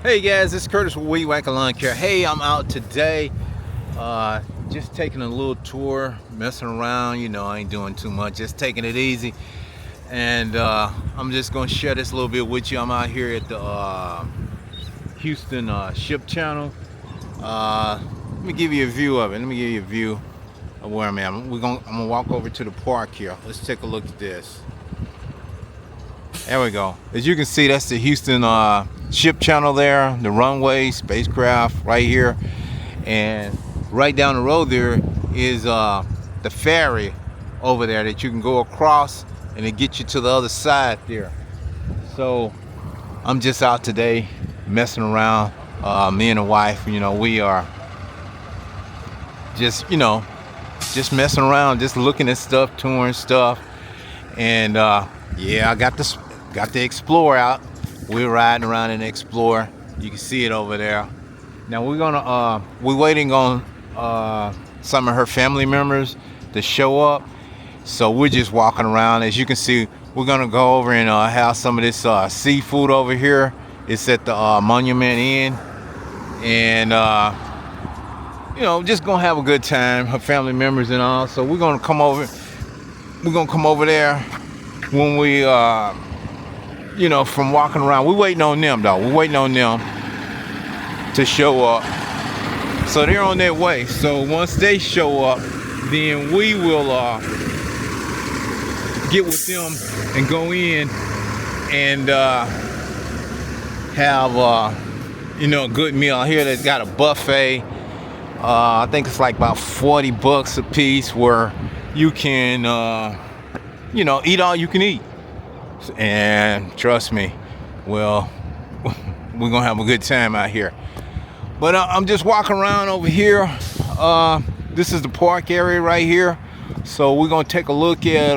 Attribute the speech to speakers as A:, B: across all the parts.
A: Hey guys, it's Curtis with Weed Whacker Lawn Care. Hey, I'm out today, just taking a little tour, messing around. I ain't doing too much, just taking it easy. And I'm just gonna share this a little bit with you. I'm out here at the Houston Ship Channel. Let me give you a view of it. Let me give you a view of where I'm at. I'm gonna walk over to the park here. Let's take a look at this. There we go. As you can see, that's the Houston Ship Channel there, the runway, spacecraft right here. And right down the road there is the ferry over there that you can go across and it gets you to the other side there. So I'm just out today messing around. Me and the wife, we are just messing around, just looking at stuff, touring stuff. And yeah, I got the Explorer out. We're riding around in the Explorer. You can see it over there. Now we're waiting on some of her family members to show up. So we're just walking around. As you can see, we're gonna go over and have some of this seafood over here. It's at the Monument Inn, and just gonna have a good time. Her family members and all. So we're gonna come over. We're gonna come over there when we from walking around. We're waiting on them though. We're waiting on them to show up. So they're on their way. So once they show up, then we will get with them and go in and have a good meal. Here they've got a buffet. I think it's like about $40 a piece, where you can eat all you can eat. And trust me, well, we're gonna have a good time out here. But I'm just walking around over here. This is the park area right here. So we're gonna take a look at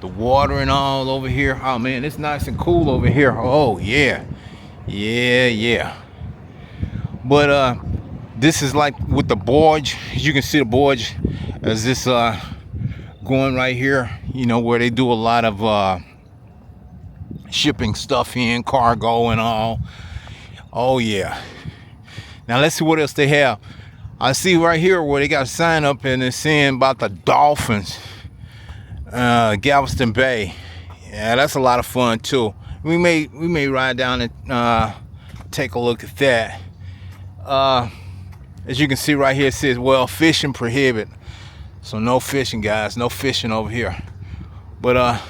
A: the water and all over here. Oh man, it's nice and cool over here. Oh yeah. But this is like with the barge. As you can see, the barge as this going right here, where they do a lot of shipping stuff in, cargo and all. Oh yeah. Now let's see what else they have. I see right here where they got a sign up and it's saying about the dolphins, Galveston Bay. Yeah, that's a lot of fun too. We may ride down and take a look at that. As you can see right here, it says, well, fishing prohibited. So no fishing, guys, no fishing over here. But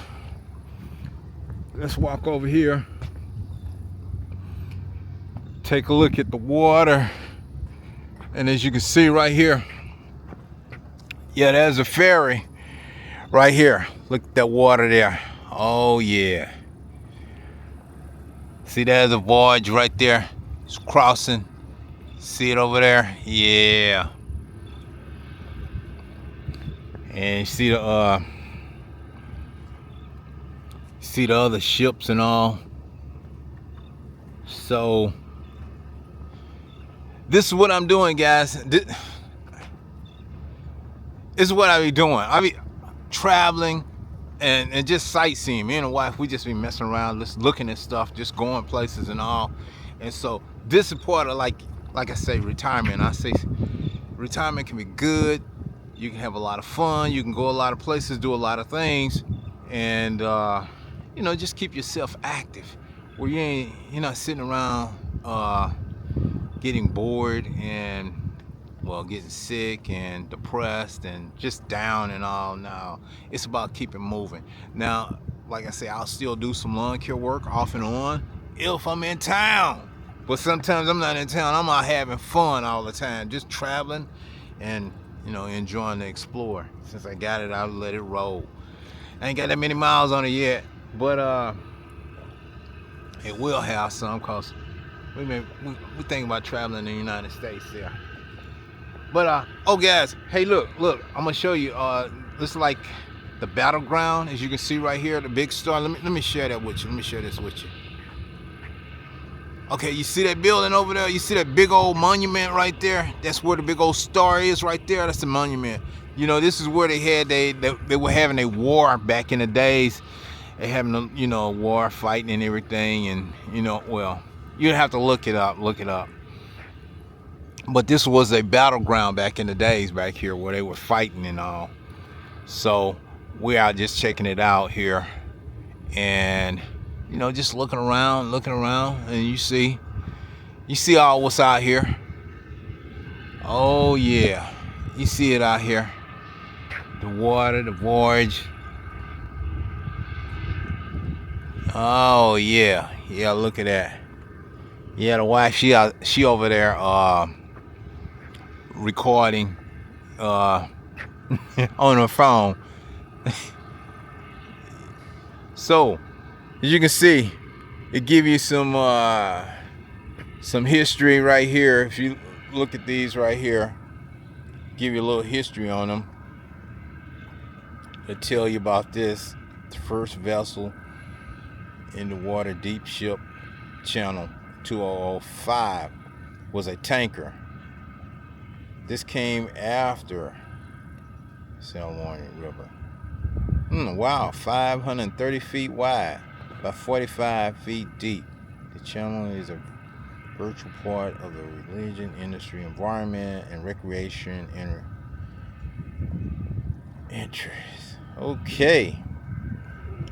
A: let's walk over here, take a look at the water. And as you can see right here, yeah, there's a ferry right here. Look at that water there. Oh yeah. See, there's a barge right there. It's crossing. See it over there? Yeah. And you see the other ships and all. So this is what I'm doing, guys. This is what I be doing. I be traveling and just sightseeing. Me and the wife, we just be messing around, just looking at stuff, just going places and all. And so this is part of, like I say, retirement. I say retirement can be good. You can have a lot of fun. You can go a lot of places, do a lot of things, and just keep yourself active. Where you're not sitting around getting bored and getting sick and depressed and just down and all. Now it's about keeping moving. Now, like I say, I'll still do some lawn care work off and on if I'm in town. But sometimes I'm not in town. I'm out having fun all the time, just traveling and enjoying the Explorer. Since I got it, I'll let it roll. I ain't got that many miles on it yet, but it will have some, cause we think about traveling in the United States there. But oh guys, hey, look, I'm gonna show you. This is like the battleground, as you can see right here, the big star. Let me share that with you. Let me share this with you. Okay, you see that building over there? You see that big old monument right there? That's where the big old star is right there. That's the monument. This is where they were having a war back in the days. They having a war, fighting and everything, and You'd have to look it up. Look it up. But this was a battleground back in the days back here where they were fighting and all. So we are just checking it out here, and you know, just looking around, and you see all what's out here. Oh yeah, you see it out here. The water, the voyage. Oh yeah, yeah. Look at that. Yeah, the wife, she over there recording on her phone. So as you can see, it give you some history right here. If you look at these right here, give you a little history on them. They tell you about this. The first vessel in the water deep ship channel 2005 was a tanker. This came after Salmon River. Wow, 530 feet wide by 45 feet deep. The channel is a virtual part of the religion, industry, environment, and recreation interest. Okay.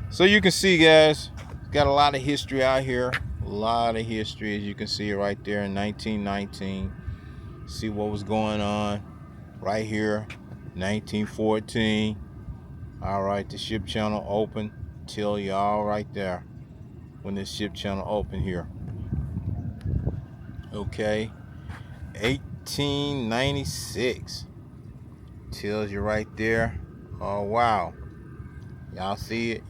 A: So you can see, guys, got a lot of history out here. A lot of history, as you can see right there in 1919. See what was going on right here, 1914. All right, the ship channel open. Tell you all right there when this ship channel open here. Okay, 1896. Tells you right there. Oh wow, y'all see it?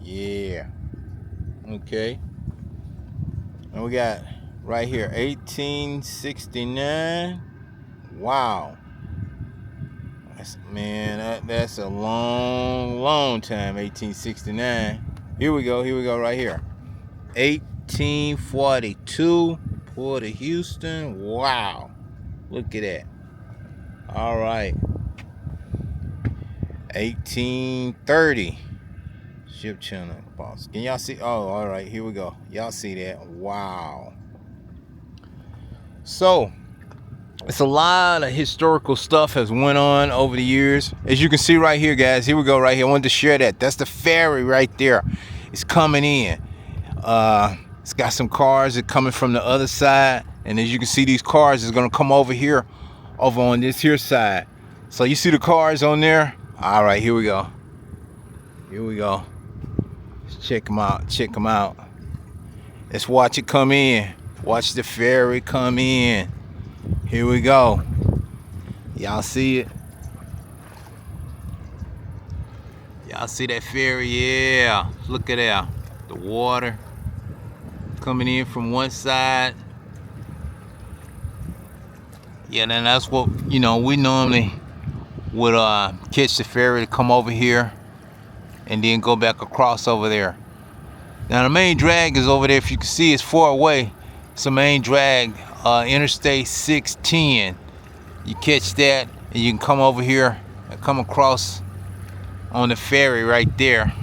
A: Yeah. Okay. And we got right here 1869. Wow. That's a long time. 1869. Here we go right here. 1842, Port of Houston. Wow. Look at that. All right. 1830. Ship channel boss. Can y'all see? Oh, all right. Here we go. Y'all see that? Wow. So it's a lot of historical stuff has went on over the years. As you can see right here, guys. Here we go right here. I wanted to share that. That's the ferry right there. It's coming in. It's got some cars that coming from the other side. And as you can see, these cars is going to come over here, over on this here side. So you see the cars on there? All right, here we go. Here we go. Let's check them out. Check them out. Let's watch it come in. Watch the ferry come in. Here we go. Y'all see it? Y'all see that ferry? Yeah. Look at that. The water coming in from one side. Yeah, then that's what, you know, we normally would catch the ferry to come over here and then go back across over there. Now the main drag is over there. If you can see, it's far away. It's the main drag, Interstate 610. You catch that and you can come over here and come across on the ferry right there.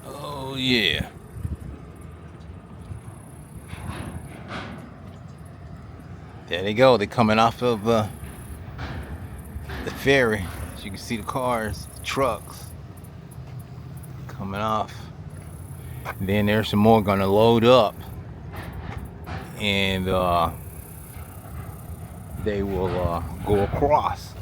A: Oh yeah. There they go. They're coming off of the ferry. As you can see the cars, the trucks coming off. Then there's some more gonna load up, and they will go across.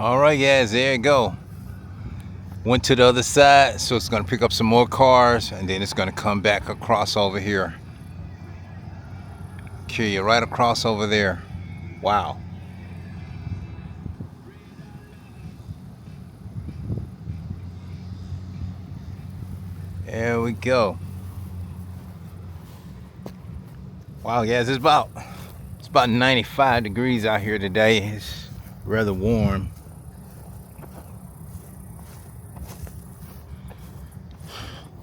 A: All right, guys, there you go. Went to the other side, so it's gonna pick up some more cars, and then it's gonna come back across over here. Carry you right across over there. Wow. There we go. Wow, guys, it's about 95 degrees out here today. It's rather warm.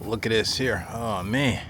A: Look at this here. Oh man.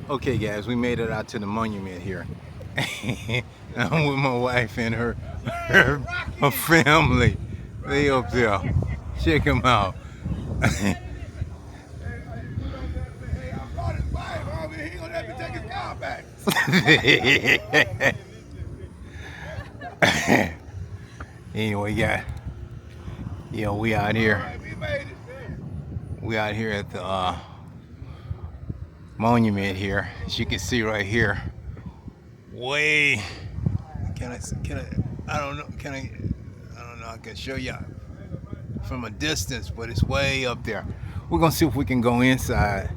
A: Okay, guys, we made it out to the monument here. I'm with my wife and her family. They up there. Check them out. Anyway, we out here. We out here at the monument here. As you can see right here. Way. Can I? I don't know. I don't know. I can show you from a distance, but it's way up there. We're gonna see if we can go inside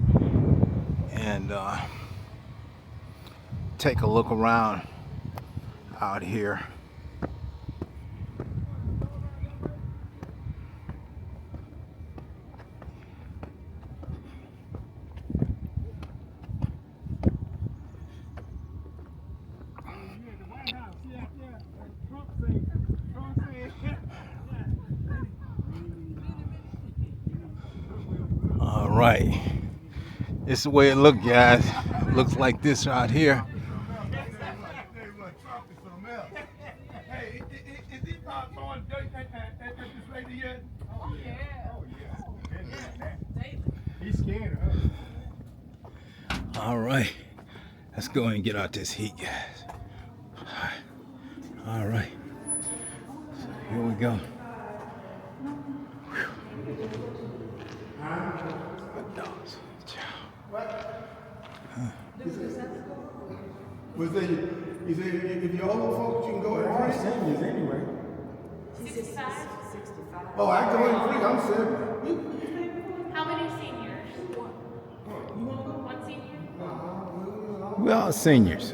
A: and take a look around out here. All right, this is the way it looks, guys. Looks like this out here. All right, let's go and get out this heat, guys. All right, so here we go.
B: Was they? He said if you're old folks, you can go in free. Seniors anyway.
C: 65?
B: Oh, I go in free. I'm 70.
C: How many seniors? One senior?
A: We're all seniors.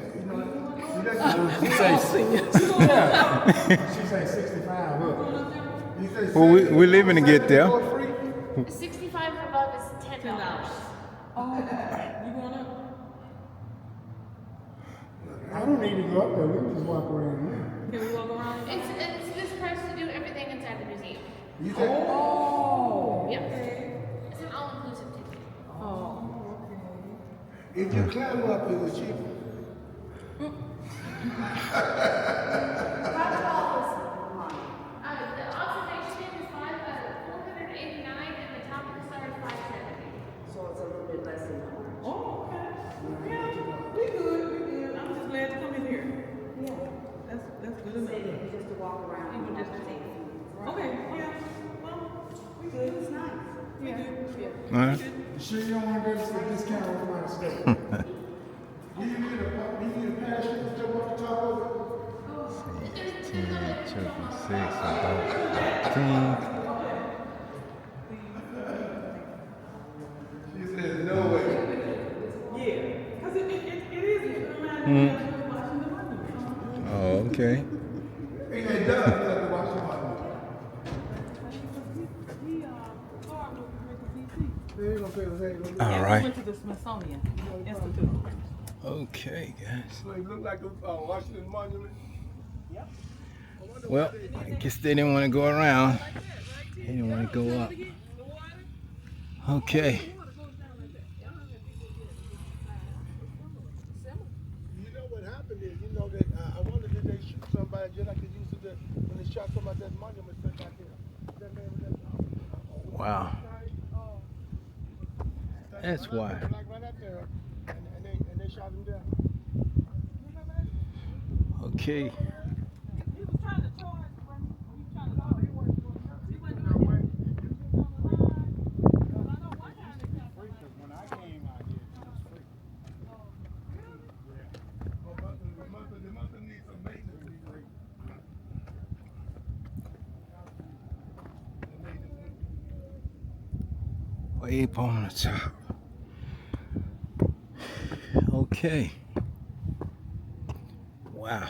B: She say seniors. Yeah. She say 65. Look.
A: Well, we're living to get there.
C: 65 and above is $10.
D: Oh, you going up?
B: I don't need to go up there. We can just walk around here.
D: Can we walk around?
C: It's this price to do everything inside the museum.
B: You say?
D: Oh.
C: Yep. It's an all-inclusive ticket.
D: Oh, okay.
B: If you climb up, it's cheaper.
C: The observation is 489 and the top of the star is 570.
E: So it's a little bit less than that.
D: Oh, okay. Yeah, we good, we good. I'm just glad to come in here.
E: Yeah.
D: That's good enough.
E: Just to walk around.
D: Even just to take. Okay, yeah. Well, we good. It's nice. We good. Yeah.
A: All right.
B: You sure you don't want to get a discount on my stuff? Do you need a parachute to jump off the top of it?
A: 16, 36, about 15.
B: She said, no way.
D: Yeah. Because it is watching the monument.
A: Oh, okay.
B: It does feel like watch the monument. They ain't gonna pay the same.
A: All
D: We
A: right.
D: went to the Smithsonian Institute.
A: Okay, guys.
B: So it look like a Washington Monument.
A: Well, I guess they didn't want to go around. They didn't want to go up. Okay.
B: You know what happened is, you know that I wonder did they shoot somebody just like they used to do when they shot somebody at that monument back there. That man was that.
A: Wow. That's why.
B: Like right up there, and they shot him down.
A: Okay.
D: He was trying to charge when he was trying to charge. He wasn't doing nothing. He wasn't doing anything. He was on the line. But I know one time they kept
B: Free, 'cause when I came out here, it was free. Yeah. They must have need some maintenance to be free.
A: Way up on the top. Okay. Wow.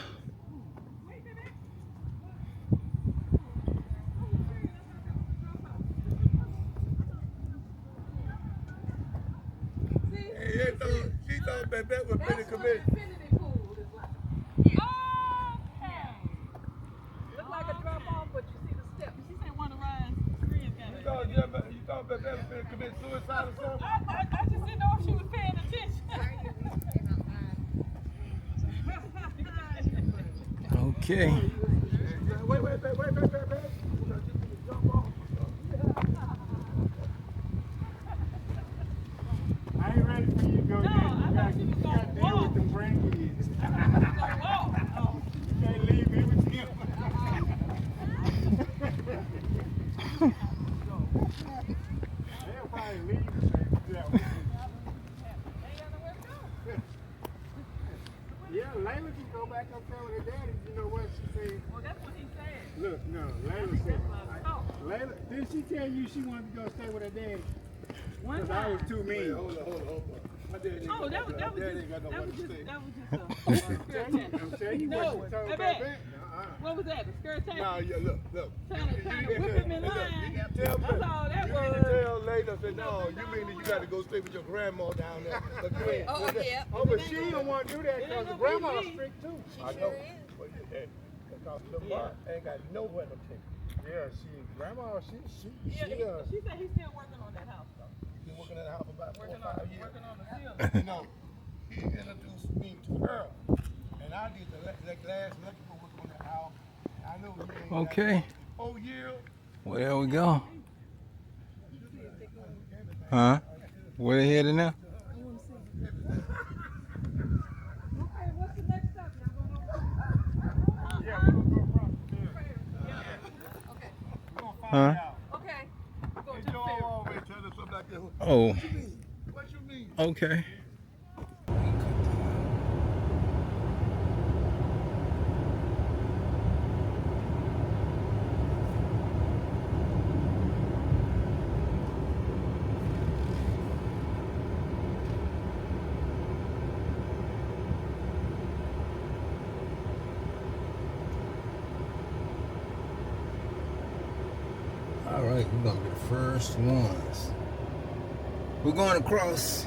B: She thought that was been a committee.
D: infinity pool is like. Okay. Look like a drop off, but you see the steps. She said one of Ryan's friends got it.
B: You thought that was been a commit suicide or something?
D: I just didn't know if she was paying attention.
A: Okay.
B: Wait. Because you can jump off.
F: I ain't ready for you to go
D: No,
F: yet.
D: I thought she was
F: You
D: gonna
F: got to deal
D: walk.
F: with them grandkids.
D: I thought she was gonna walk. Oh.
F: You can't leave me with them. They'll probably leave and say, yeah, we can.
D: Ain't got nowhere to go.
F: Yeah, Layla can go back up there with her daddy. You know what she said?
D: Well, that's what he said.
F: Look, no,
D: I
F: Layla
D: think
F: said.
D: that's what I was told.
F: Layla, didn't she tell you she wanted to go stay with her daddy?
D: One
F: Because I
D: time.
F: was too mean.
B: Hold on. My dad ain't
D: Oh,
B: got
D: that was
B: my dad ain't got
D: just
B: nowhere to stay.
D: a
F: I'm
D: skirt
F: telling you, I'm telling you
D: No,
F: what she told
D: baby.
F: back then.
D: What was that? The skirt tag?
B: Nah, yeah, look.
D: Trying to whip him in line.
B: Tell
D: That's all that
B: you
D: was.
B: need to tell later. Say no. You mean that you got to go stay with your grandma down there? But you ain't.
E: Oh, yeah.
F: Oh, but she don't want to do that
D: It
F: because
D: ain't
F: the
D: no
F: grandma's
D: BG.
F: strict too.
B: I know. But hey, because the bar ain't got nowhere to take.
F: Yeah, grandma,
D: Yeah,
F: she
D: she said he's still working on that house though.
B: Been working at the house for about 4 or 5 years.
D: Working on the ceiling.
B: You know, he introduced me to her, and I did the last electrical work on that house. I know he ain't got
A: Okay.
B: oh yeah.
A: Well, there we go. Huh? Where they headed now?
D: Okay, what's the next step? Y'all gonna
F: yeah, we're gonna go across the field.
D: Okay.
F: We're gonna find
A: Huh?
F: out.
D: Okay. Go to
B: And
D: the
B: you
D: ferry.
B: always tell us something like that.
A: Oh,
B: What you mean?
A: okay. All right, we're gonna be the first ones. We're going across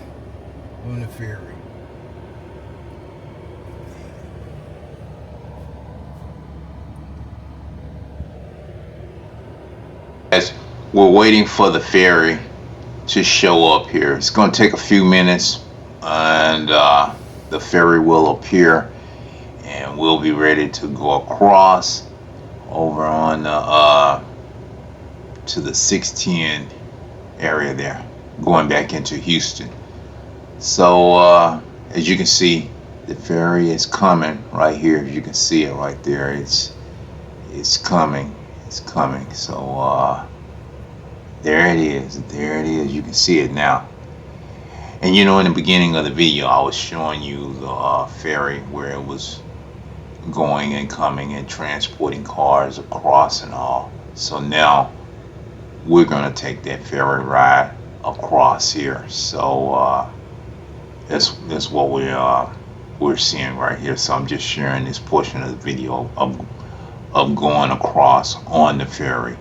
A: on the ferry. As we're waiting for the ferry to show up here, it's going to take a few minutes, and the ferry will appear, and we'll be ready to go across over on to the 610 area there, going back into Houston. So as you can see, the ferry is coming right here. You can see it right there. It's coming. It's coming. So there it is. There it is. You can see it now. And you know, in the beginning of the video, I was showing you the ferry where it was going and coming and transporting cars across and all. So now we're gonna take that ferry ride across here. So that's what we're seeing right here. So I'm just sharing this portion of the video of going across on the ferry.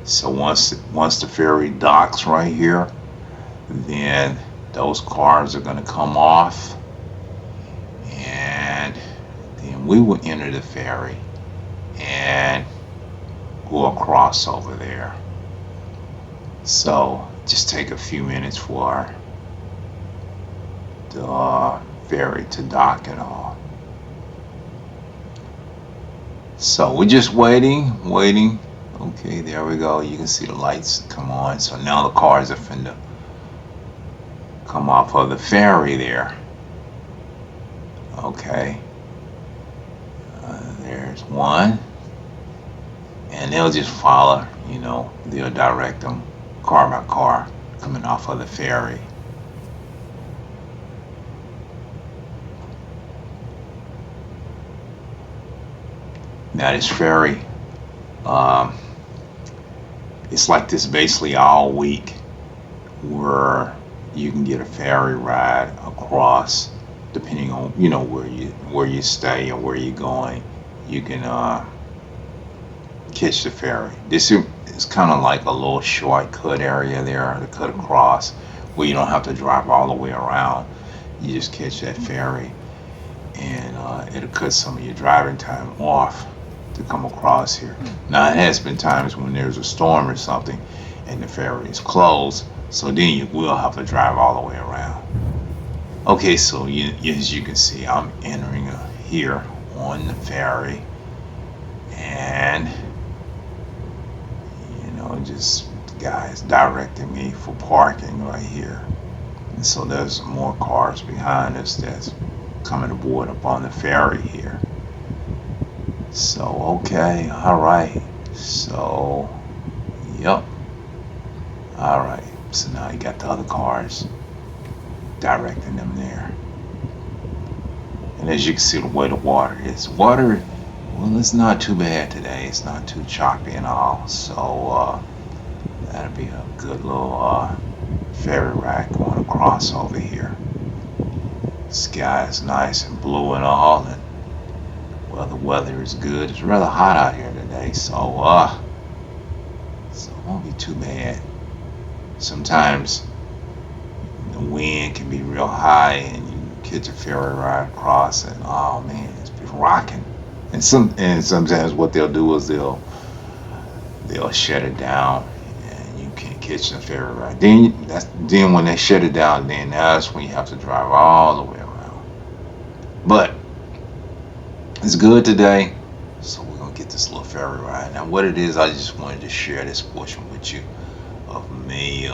A: So once the ferry docks right here, then those cars are going to come off, and then we will enter the ferry and go across over there. So just take a few minutes for the ferry to dock and all. So we're just waiting. Okay, there we go. You can see the lights come on. So now the cars are finna come off of the ferry there. Okay. There's one. And they'll just follow, you know, they'll direct them car by car coming off of the ferry. Now this ferry, it's like this basically all week, where you can get a ferry ride across, depending on, you know, where you stay or where you're going. You can catch the ferry. This is kind of like a little shortcut area there to cut across, where you don't have to drive all the way around. You just catch that ferry, and it'll cut some of your driving time off to come across here. Now, it has been times when there's a storm or something and the ferry is closed, so then you will have to drive all the way around. Okay, so as you can see, I'm entering here on the ferry, and just guys directing me for parking right here. And so there's more cars behind us that's coming aboard up on the ferry here. So okay, all right. So yep. All right. So now you got the other cars directing them there. And as you can see, the way the water is. Water, well, it's not too bad today. It's not too choppy and all. So that'll be a good little ferry ride going across over here. The sky is nice and blue and all, and well, the weather is good. It's rather hot out here today, so it won't be too bad. Sometimes the wind can be real high, and you catch a ferry ride across, and oh man, it's rocking. And sometimes what they'll do is they'll shut it down, and you can't catch the ferry ride. Then when they shut it down, then that's when you have to drive all the way around. But it's good today, so we're gonna get this little ferry ride. Now, what it is, I just wanted to share this portion with you of me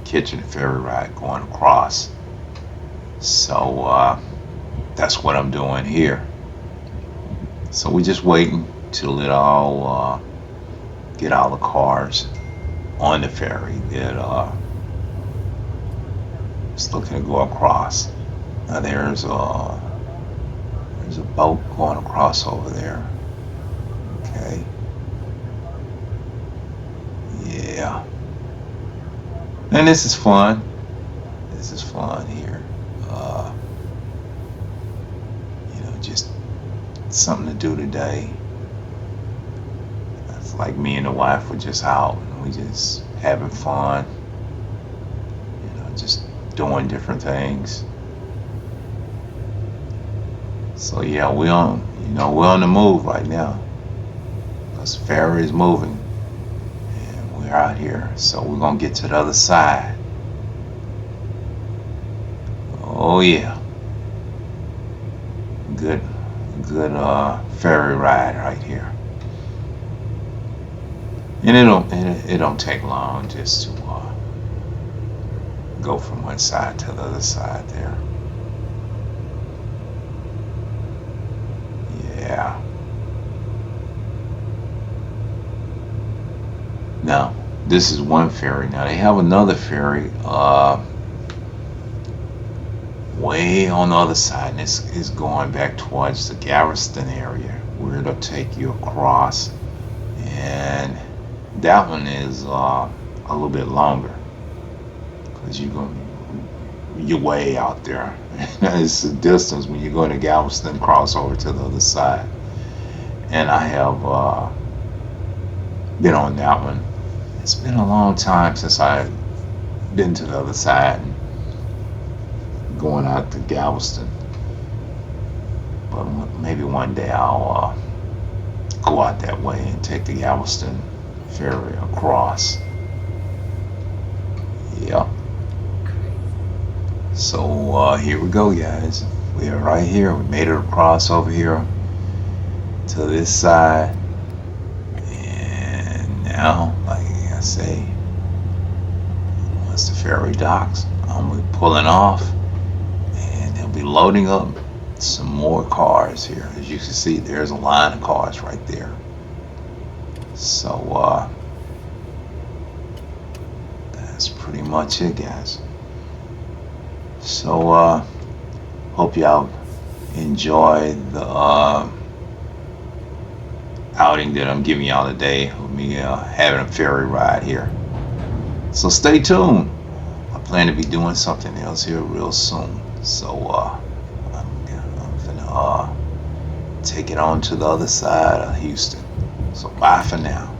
A: catching the ferry ride going across. So that's what I'm doing here. So we're just waiting till it all get all the cars on the ferry that is looking to go across. Now there's a boat going across over there. Okay. Yeah. And this is fun. This is fun here. Just something to do today. It's like me and the wife were just out and we just having fun. Just doing different things. So yeah, we're on the move right now. This ferry is moving, and we're out here. So we're gonna get to the other side. Oh yeah, good ferry ride right here. And it don't take long just to go from one side to the other side there. Yeah. Now, this is one ferry. Now they have another ferry way on the other side, and this is going back towards the Galveston area where it'll take you across. And that one is a little bit longer because you're way out there. It's a distance when you're going to Galveston, cross over to the other side. And I have been on that one. It's been a long time since I've been to the other side and going out to Galveston. But maybe one day I'll go out that way and take the Galveston ferry across. Yep. So here we go, guys. We are right here. We made it across over here to this side. And now, like I say, once the ferry docks, I'm gonna be pulling off, and they'll be loading up some more cars here. As you can see, there's a line of cars right there. So that's pretty much it, guys. So hope y'all enjoy the outing that I'm giving y'all today of me having a ferry ride here. So stay tuned. I plan to be doing something else here real soon. So I'm gonna take it on to the other side of Houston. So bye for now.